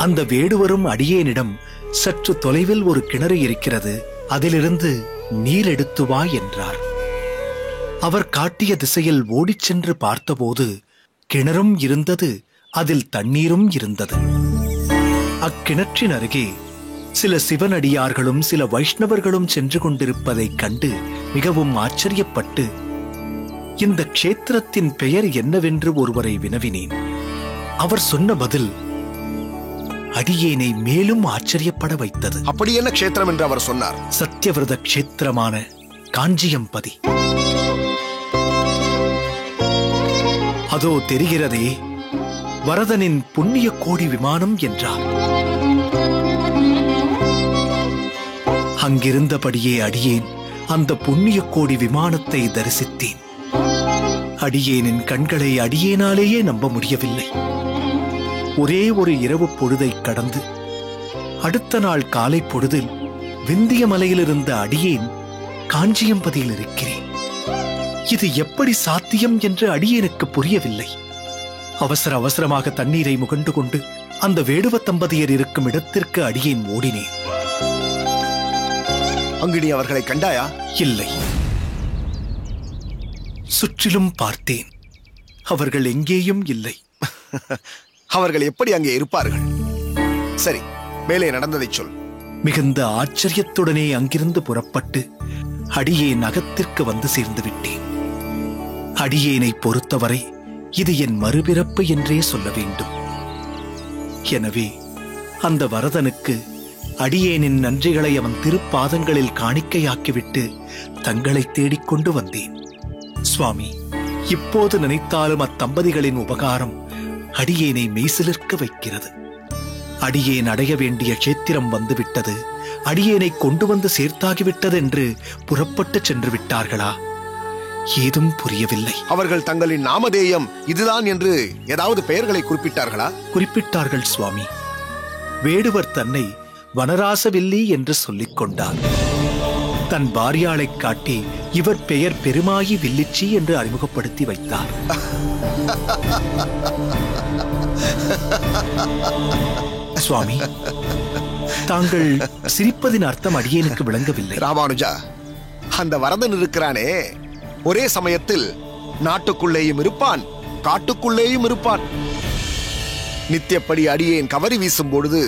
அந்த வேடுவரும் அடியேனிடம் சற்று தொலைவில் ஒரு கிணறு இருக்கிறது, அதிலிருந்து நீர் எடுத்து வா என்றார். அவர் காட்டிய திசையில் ஓடிச் சென்று பார்த்தபோது கிணறும் இருந்தது, அதில் தண்ணீரும் இருந்தது. அக்கிணற்றின் அருகே சில சிவனடியார்களும் சில வைஷ்ணவர்களும் சென்று கொண்டிருப்பதைக் கண்டு மிகவும் ஆச்சரியப்பட்டு இந்த க்ஷேத்திரத்தின் பெயர் என்னவென்று ஒருவரை வினவினேன். அவர் சொன்ன பதில் அடியேனை மேலும் ஆச்சரியப்பட வைத்தது. அப்படி என்ன க்ஷேத்திரம் என்று அவர் சொன்னார்? சத்தியவிரத க்ஷேத்திரமான காஞ்சியம்பதி. அதோ தெரிகிறதே, வரதனின் புண்ணிய கோடி விமானம் என்றார். அங்கிருந்தபடியே அடியேன் அந்த புண்ணிய கோடி விமானத்தை தரிசித்தேன். அடியேனின் கண்களை அடியேனாலேயே நம்ப முடியவில்லை. ஒரே ஒரு இரவு பொழுதை கடந்து அடுத்த நாள் காலை பொழுதில் விந்திய மலையிலிருந்த அடியேன் காஞ்சியம்பதியில் இருக்கிறேன். இது எப்படி சாத்தியம் என்று அடியேனுக்கு புரியவில்லை. அவசர அவசரமாக தண்ணீரை முகண்டு கொண்டு அந்த வேடுவ தம்பதியர் இருக்கும் இடத்திற்கு அடியேன் ஓடினேன். அங்கு நீ அவர்களை கண்டாயா? இல்லை. சுற்றிலும் பார்த்தேன், அவர்கள் எங்கேயும் இல்லை. அவர்கள் எப்படி அங்கே இருப்பார்கள்? சரி, மேலே நடந்ததை சொல். மிகுந்த ஆச்சரியத்துடனே அங்கிருந்து புறப்பட்டு அடியேன் அகத்திற்கு வந்து சேர்ந்து விட்டேன். அடியேனை பொறுத்தவரை இது என் மறுபிறப்பு என்றே சொல்ல வேண்டும். எனவே அந்த வரதனுக்கு அடியேனின் நன்றிகளை அவன் திருப்பாதங்களில் காணிக்கையாக்கிவிட்டு தங்களை தேடிக்கொண்டு வந்தேன். சுவாமி, இப்போது நினைத்தாலும் அத்தம்பதிகளின் உபகாரம் அடியேனை மெய்சிலிர்க்க வைக்கிறது. அடியேன் அடைய வேண்டிய க்ஷேத்திரம் வந்துவிட்டது, அடியேனை கொண்டு வந்து சேர்த்தாகிவிட்டது என்று புறப்பட்டு சென்று விட்டார்களா? ஏதும் புரியவில்லை. அவர்கள் தங்களின் நாமதேயம் இதுதான் என்று ஏதாவது பெயர்களை குறிப்பிட்டார்களா? குறிப்பிட்டார்கள் சுவாமி. வேடுவர் தன்னை வனராசவில்லி என்று சொல்லிக் கொண்டார். தன் பாரியாளை காட்டி இவர் பெயர் பெருமாயி வில்லிச்சி என்று அறிமுகப்படுத்தி வைத்தார். சுவாமி, தாங்கள் சிரிப்பதின் அர்த்தம் அடியேனுக்கு விளங்கவில்லை. ராமானுஜா, அந்த வரதன் இருக்கிறானே, ஒரே சமயத்தில் நாட்டுக்குள்ளேயும் இருப்பான், காட்டுக்குள்ளேயும் இருப்பான். நித்தியப்படி அடியேன் கவரி வீசும் பொழுது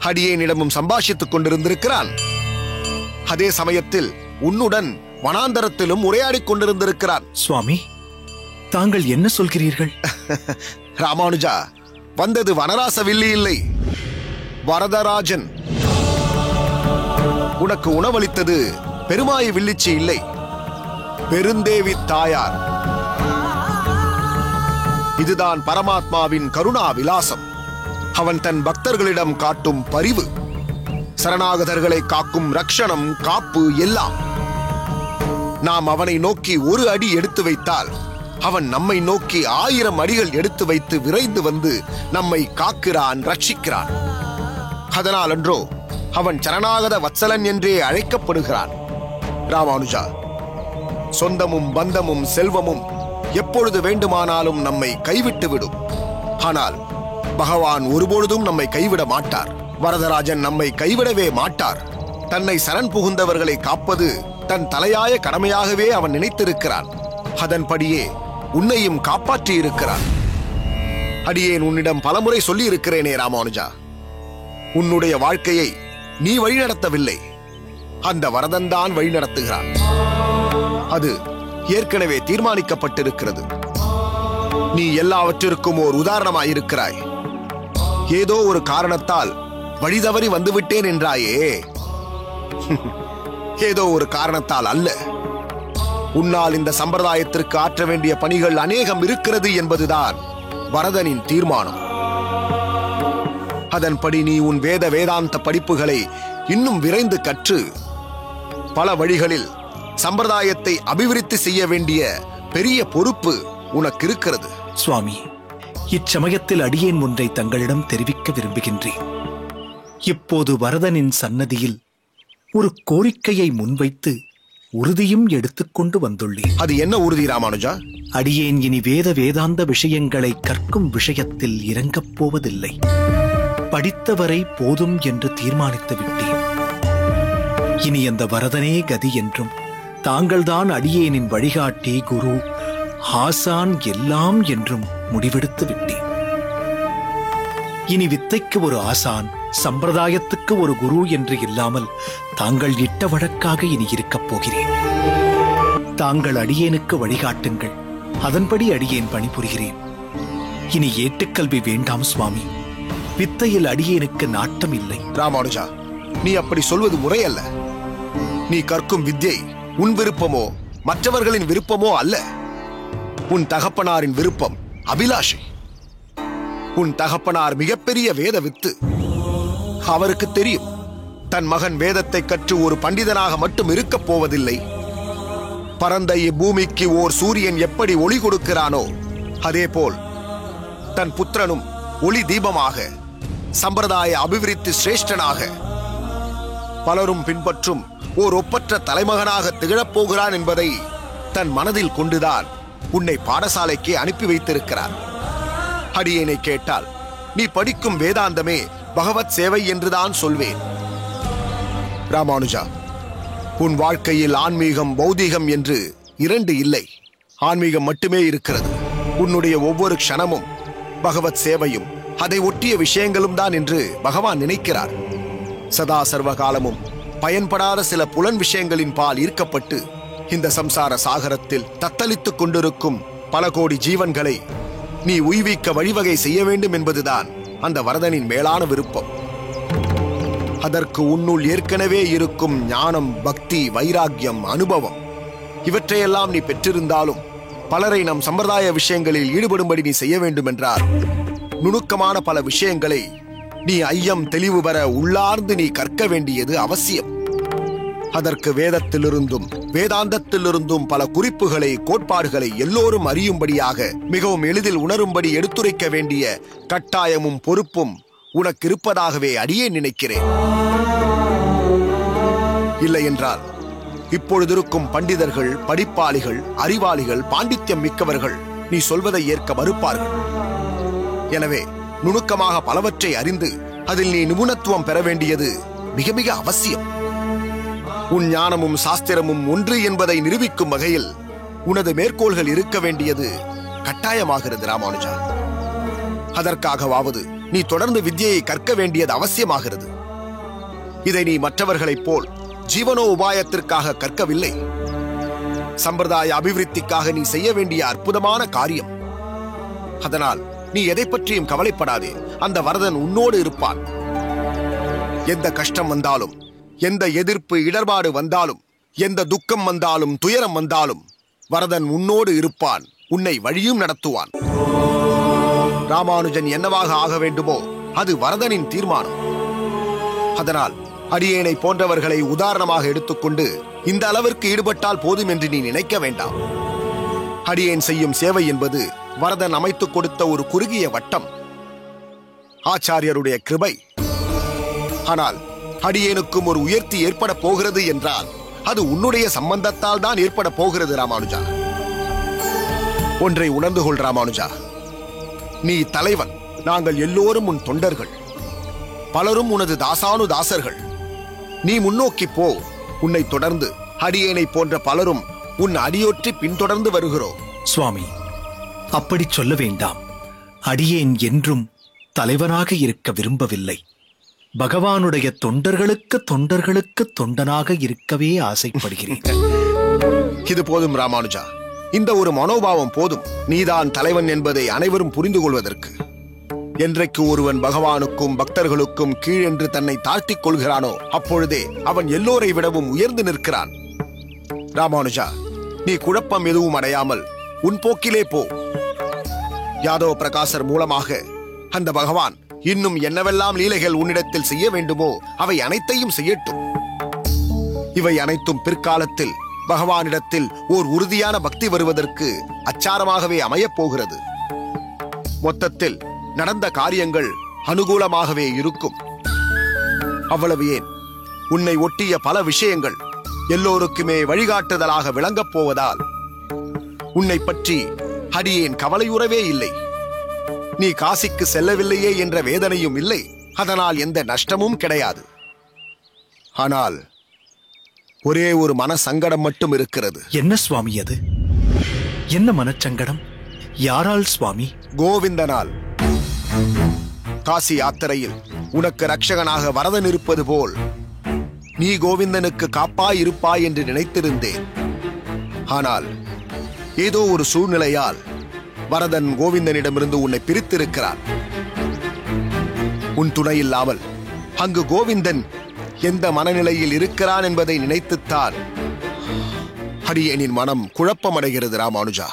அடியேனிடமும் சம்பாஷித்துக் கொண்டிருந்திருக்கிறான். அதே சமயத்தில் உன்னுடன் வனாந்தரத்திலும் உரையாடிக் கொண்டிருந்திருக்கிறான். சுவாமி, தாங்கள் என்ன சொல்கிறீர்கள்? ராமானுஜா, வந்தது வனராசவில்லி இல்லை, வரதராஜன். உனக்கு உணவளித்தது பெருமாயி வில்லிச்சி இல்லை, பெருந்தேவி தாயார். இதுதான் பரமாத்மாவின் கருணா விலாசம். அவன் தன் பக்தர்களிடம் காட்டும் பரிவு, சரணாகதர்களை காக்கும் ரக்ஷணம், காப்பு எல்லாம். நாம் அவனை நோக்கி ஒரு அடி எடுத்து வைத்தால் அவன் நம்மை நோக்கி 1000 அடிகள் எடுத்து வைத்து விரைந்து வந்து நம்மை காக்கிறான், ரட்சிக்கிறான். அதனால் அன்றோ அவன் சரணாகத வத்சலன் என்றே அழைக்கப்படுகிறான். ராமானுஜா, சொந்தமும் பந்தமும் செல்வமும் எப்பொழுது வேண்டுமானாலும் நம்மை கைவிட்டு விடும். ஆனால் பகவான் ஒருபொழுதும் நம்மை கைவிட மாட்டார். வரதராஜன் நம்மை கைவிடவே மாட்டார். தன்னை சரண் புகுந்தவர்களை காப்பது தன் தலையாய கடமையாகவே அவன் நினைத்திருக்கிறான். அதன்படியே உன்னையும் காப்பாற்றி இருக்கிறான். அடியேன் உன்னிடம் பலமுறை சொல்லி இருக்கிறேனே ராமானுஜா, உன்னுடைய வாழ்க்கையை நீ வழிநடத்தவில்லை, அந்த வரதன் தான் வழிநடத்துகிறான். அது ஏற்கனவே தீர்மானிக்கப்பட்டிருக்கிறது. நீ எல்லாவற்றிற்கும் ஓர் உதாரணமாயிருக்கிறாய். ஏதோ ஒரு காரணத்தால் வழிதவறி வந்துவிட்டேன் என்றாயே, ஏதோ ஒரு காரணத்தால் அல்ல. உன்னால் இந்த சம்பிரதாயத்திற்கு ஆற்ற வேண்டிய பணிகள் அநேகம் இருக்கிறது என்பதுதான் வரதனின் தீர்மானம். அதன்படி நீ உன் வேத வேதாந்த படிப்புகளை இன்னும் விரைந்து கற்று பல வழிகளில் சம்பிரதாயத்தை அபிவிருத்தி செய்ய வேண்டிய பெரிய பொறுப்பு உனக்கு இருக்கிறது. சுவாமி, இச்சமயத்தில் அடியேன் ஒன்றை தங்களிடம் தெரிவிக்க விரும்புகின்றேன். இப்போது வரதனின் சன்னதியில் ஒரு கோரிக்கையை முன்வைத்து உறுதியும் எடுத்துக்கொண்டு வந்துள்ளேன். அது என்ன உறுதி ராமானுஜா? அடியேன் இனி வேத வேதாந்த விஷயங்களை கற்கும் விஷயத்தில் இறங்கப் போவதில்லை. படித்தவரை போதும் என்று தீர்மானித்து விட்டேன். இனி அந்த வரதனே கதி என்றும் தாங்கள்தான் அடியேனின் வழிகாட்டி, குரு, ஆசான் எல்லாம் என்றும் முடிவெடுத்து விட்டேன். இனி வித்தைக்கு ஒரு ஆசான், சம்பிரதாயத்துக்கு ஒரு குரு என்று இல்லாமல் தாங்கள் இட்ட வழக்காக இனி இருக்கப் போகிறேன். தாங்கள் அடியேனுக்கு வழிகாட்டுங்கள், அதன்படி அடியேன் பணிபுரிகிறேன். இனி ஏட்டுக்கல்வி வேண்டாம் சுவாமி. வித்தையில் அடியேனுக்கு நாட்டம் இல்லை. ராமானுஜா, நீ அப்படி சொல்வது முறையல்ல. நீ கற்கும் வித்யை உன் விருப்பமோ மற்றவர்களின் விருப்பமோ அல்ல. உன் தகப்பனாரின் விருப்பம் அபிலாஷை. உன் தகப்பனார் மிகப்பெரிய வேத வித்து. அவருக்கு தெரியும், தன் மகன் வேதத்தை கற்று ஒரு பண்டிதனாக மட்டும் இருக்கப் போவதில்லை. பரந்த இப்பூமிக்கு ஓர் சூரியன் எப்படி ஒளி கொடுக்கிறானோ அதேபோல் தன் புத்திரனும் ஒளி தீபமாக, சம்பிரதாய அபிவிருத்தி சிரேஷ்டனாக, பலரும் பின்பற்றும் ஓர் ஒப்பற்ற தலைமகனாக திகழப்போகிறான் என்பதை தன் மனதில் கொண்டுதான் உன்னை பாடசாலைக்கு அனுப்பி வைத்திருக்கிறார். அடியேனை கேட்டால் நீ படிக்கும் வேதாந்தமே பகவத் சேவை என்றுதான் சொல்வேன். ராமானுஜா, உன் வாழ்க்கையில் ஆன்மீகம், பௌதீகம் என்று இரண்டு இல்லை. ஆன்மீகம் மட்டுமே இருக்கிறது. உன்னுடைய ஒவ்வொரு க்ஷணமும் பகவத் சேவையும் அதை ஒட்டிய விஷயங்களும் தான் என்று பகவான் நினைக்கிறார். சதா சர்வகாலமும் பயன்படாத சில புலன் விஷயங்களின் பால் ஈர்க்கப்பட்டு இந்த சம்சார சாகரத்தில் தத்தளித்துக் கொண்டிருக்கும் பல கோடி ஜீவன்களை நீ உய்விக்க வழிவகை செய்ய வேண்டும் என்பதுதான் அந்த வரதனின் மேலான விருப்பம். அதற்கு உன்னுள் ஏற்கனவே இருக்கும் ஞானம், பக்தி, வைராக்கியம், அனுபவம் இவற்றையெல்லாம் நீ பெற்றிருந்தாலும் பலரை நம் சம்பிரதாய விஷயங்களில் ஈடுபடும்படி நீ செய்ய வேண்டும் என்றார். நுணுக்கமான பல விஷயங்களை நீ ஐயம் தெளிவு பெற உள்ளார்ந்து நீ கற்க வேண்டியது அவசியம். அதற்கு வேதத்திலிருந்தும் வேதாந்தத்திலிருந்தும் பல குறிப்புகளை, கோட்பாடுகளை எல்லோரும் அறியும்படியாக மிகவும் எளிதில் உணரும்படி எடுத்துரைக்க வேண்டிய கட்டாயமும் பொறுப்பும் உனக்கு இருப்பதாகவே அடியே நினைக்கிறேன். இல்லை என்றால் இப்பொழுதிருக்கும் பண்டிதர்கள், படிப்பாளிகள், அறிவாளிகள், பாண்டித்யம் மிக்கவர்கள் நீ சொல்வதை ஏற்க மறுப்பார்கள். எனவே நுணுக்கமாக பலவற்றை அறிந்து அதில் நீ நிபுணத்துவம் பெற வேண்டியது மிக மிக அவசியம். உன் ஞானமும் சாஸ்திரமும் ஒன்று என்பதை நிரூபிக்கும் வகையில் உனது மேற்கோள்கள் இருக்க வேண்டியது கட்டாயமாகிறது ராமானுஜா. அதற்காகவாவது நீ தொடர்ந்து வித்யையை கற்க வேண்டியது அவசியமாகிறது. இதை நீ மற்றவர்களைப் போல் ஜீவனோ உபாயத்திற்காக கற்கவில்லை. சம்பிரதாய அபிவிருத்திக்காக நீ செய்ய வேண்டிய அற்புதமான காரியம். அதனால் நீ எதை பற்றியும் கவலைப்படாதே. அந்த வரதன் உன்னோடு இருப்பான். எந்த கஷ்டம் வந்தாலும், எந்த எதிர்ப்பு இடர்பாடு வந்தாலும், எந்த துக்கம் வந்தாலும், துயரம் வந்தாலும் வரதன் உன்னோடு இருப்பான். உன்னை வழியும் நடத்துவான். ராமானுஜன் என்னவாக ஆக வேண்டுமோ அது வரதனின் தீர்மானம். அதனால் அடியேனை போன்றவர்களை உதாரணமாக எடுத்துக்கொண்டு இந்த அளவிற்கு ஈடுபட்டால் போதும் என்று நீ நினைக்க வேண்டாம். அடியேன் செய்யும் சேவை என்பது வரதன் அமைத்துக் கொடுத்த ஒரு குறுகிய வட்டம், ஆச்சாரியருடைய கிருபை. ஆனால் அடியேனுக்கும் ஒரு உயர்த்தி ஏற்பட போகிறது என்றால் அது உன்னுடைய சம்பந்தத்தால் தான் ஏற்பட போகிறது ராமானுஜா. ஒன்றை உணர்ந்து கொள் ராமானுஜா, நீ தலைவன், நாங்கள் எல்லோரும் உன் தொண்டர்கள், பலரும் உனது தாசானு தாசர்கள். நீ முன்னோக்கி போ. உன்னை தொடர்ந்து அடியேனை போன்ற பலரும் உன் அடியொற்றி பின்தொடர்ந்து வருகிறோம். சுவாமி, அப்படி சொல்ல வேண்டாம். அடியேன் என்றும் தலைவனாக இருக்க விரும்பவில்லை. பகவானுடைய தொண்டர்களுக்கு தொண்டர்களுக்கு தொண்டனாக இருக்கவே ஆசைப்படுகிறேன். இது போதும் ராமானுஜா. இந்த ஒரு மனோபாவம் போதும். நீதான் தலைவன் என்பதை அனைவரும் புரிந்து கொள்வதற்கு. என்றைக்கு ஒருவன் பகவானுக்கும் பக்தர்களுக்கும் கீழென்று தன்னை தாழ்த்திக் கொள்கிறானோ அப்பொழுதே அவன் எல்லோரை விடவும் உயர்ந்து நிற்கிறான். ராமானுஜா, நீ குழப்பம் எதுவும் அடையாமல் உன் போக்கிலே போ. யாதவ பிரகாசர் மூலமாக அந்த பகவான் இன்னும் என்னவெல்லாம் லீலைகள் உன்னிடத்தில் செய்ய வேண்டுமோ அவை அனைத்தையும் செய்யட்டும். இவை அனைத்தும் பிற்காலத்தில் பகவானிடத்தில் ஓர் உறுதியான பக்தி வருவதற்கு அச்சாரமாகவே அமையப் போகிறது. மொத்தத்தில் நடந்த காரியங்கள் அனுகூலமாகவே இருக்கும். அவ்வளவு ஏன், உன்னை ஒட்டிய பல விஷயங்கள் எல்லோருக்குமே வழிகாட்டுதலாக விளங்கப் போவதால் உன்னை பற்றி அடியேன் கவலையுறவே இல்லை. நீ காசிக்கு செல்லவில்லையே என்ற வேதனையும் இல்லை. அதனால் எந்த நஷ்டமும் கிடையாது. ஆனால் ஒரே ஒரு மன சங்கடம் மட்டும் இருக்கிறது. என்ன சுவாமி அது? என்ன மனச்சங்கடம்? யாரால் சுவாமி? கோவிந்தனால். காசி யாத்திரையில் உனக்கு ரட்சகனாக வரதன் இருப்பது போல் நீ கோவிந்தனுக்கு காப்பாய் இருப்பாய் என்று நினைத்திருந்தேன். ஆனால் ஏதோ ஒரு சூழ்நிலையால் வரதன் கோவிந்தனிடமிருந்து உன்னை பிரித்திருக்கிறான். உன் துணை இல்லாமல் அங்கு கோவிந்தன் எந்த மனநிலையில் இருக்கிறான் என்பதை நினைத்துத்தான் அடியேனின் மனம் குழப்பமடைகிறது ராமானுஜா.